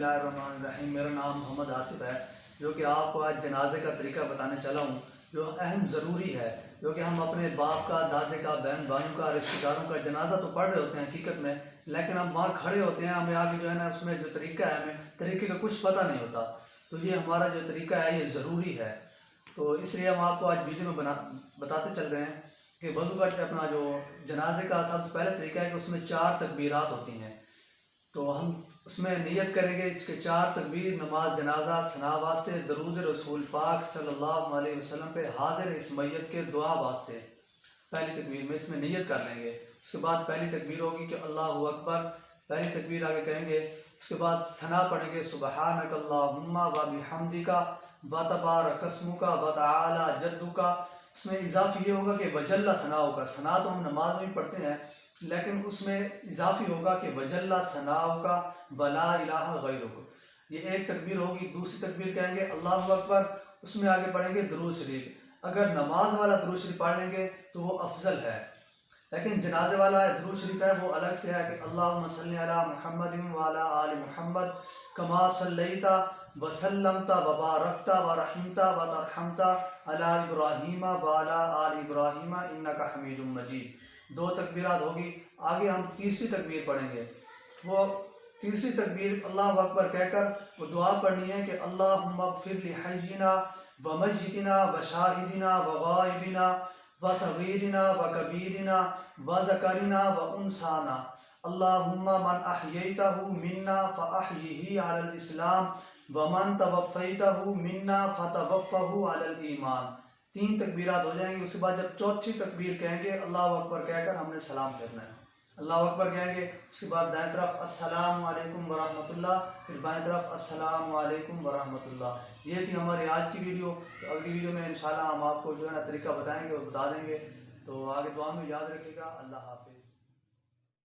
اللہ الرحمن الرحیم۔ میرا نام محمد آصف ہے، جو کہ آپ کو آج جنازے کا طریقہ بتانے چلا ہوں، جو اہم ضروری ہے، جو کہ ہم اپنے باپ کا، دادے کا، بہن بھائیوں کا، رشتہ داروں کا جنازہ تو پڑھ رہے ہوتے ہیں حقیقت میں، لیکن ہم وہاں کھڑے ہوتے ہیں، ہمیں آگے جو ہے نا اس میں جو طریقہ ہے، ہمیں طریقے کا کچھ پتہ نہیں ہوتا، تو یہ ہمارا جو طریقہ ہے یہ ضروری ہے۔ تو اس لیے ہم آپ کو آج ویڈیو میں بتاتے چل رہے ہیں کہ وضو کا اپنا جو جنازے کا سب سے پہلے طریقہ ہے کہ اس میں 4 تکبیرات ہوتی ہیں، تو ہم اس میں نیت کریں گے کہ 4 تکبیر نماز جنازہ ثنا واسطے، درود رسول پاک صلی اللہ علیہ وسلم پہ حاضر اس میت کے دعا واسطے۔ پہلی تکبیر میں اس میں نیت کر لیں گے، اس کے بعد پہلی تکبیر ہوگی کہ اللہ اکبر، پہلی تکبیر آگے کہیں گے، اس کے بعد ثنا پڑھیں گے سبحانک اللہم و بحمدک و تبارک اسمک و تعالی جدک۔ اس میں اضافی یہ ہوگا کہ وجل ثناؤک، ثنا تو ہم نماز میں بھی پڑھتے ہیں، لیکن اس میں اضافی ہوگا کہ وجل ثناؤک ولا الہ غیرک۔ یہ ایک تکبیر ہوگی۔ دوسری تکبیر کہیں گے اللہ اکبر، اس میں آگے پڑھیں گے درود شریف۔ اگر نماز والا درود شریف پڑھ لیں گے تو وہ افضل ہے، لیکن جنازے والا درود شریف ہے وہ الگ سے ہے کہ اللہم صلی علی محمد وعلی آل محمد کما صلیت وسلمت وبارکت ورحمت وترحمت علی ابراہیم وعلی آل ابراہیم انک حمید مجید۔ 2 تکبیرات ہوگی۔ آگے ہم تیسری تکبیر پڑھیں گے، وہ تیسری تکبیر اللہ اکبر کہہ کر وہ دعا پڑھنی ہے کہ اللہم اغفر لحینا ومیتنا وشاہدنا وغائبنا وصغیرنا وکبیرنا وذکرنا وانثانا، اللہم من احییتہ منا فاحیہ علی الاسلام ومن توفیتہ منا فتوفہ علی الایمان۔ 3 تکبیرات ہو جائیں گی۔ اس کے بعد جب چوتھی تکبیر کہیں گے اللہ اکبر کہہ کر ہم نے سلام کرنا ہے۔ اللہ اکبر کہیں گے، اس کے بعد دائیں طرف السلام علیکم ورحمۃ اللہ، پھر بائیں طرف السلام علیکم ورحمۃ اللہ۔ یہ تھی ہماری آج کی ویڈیو۔ تو اگلی ویڈیو میں انشاءاللہ ہم آپ کو جو ہے نا طریقہ بتائیں گے اور بتا دیں گے، تو آگے دعا میں یاد رکھیے گا۔ اللہ حافظ۔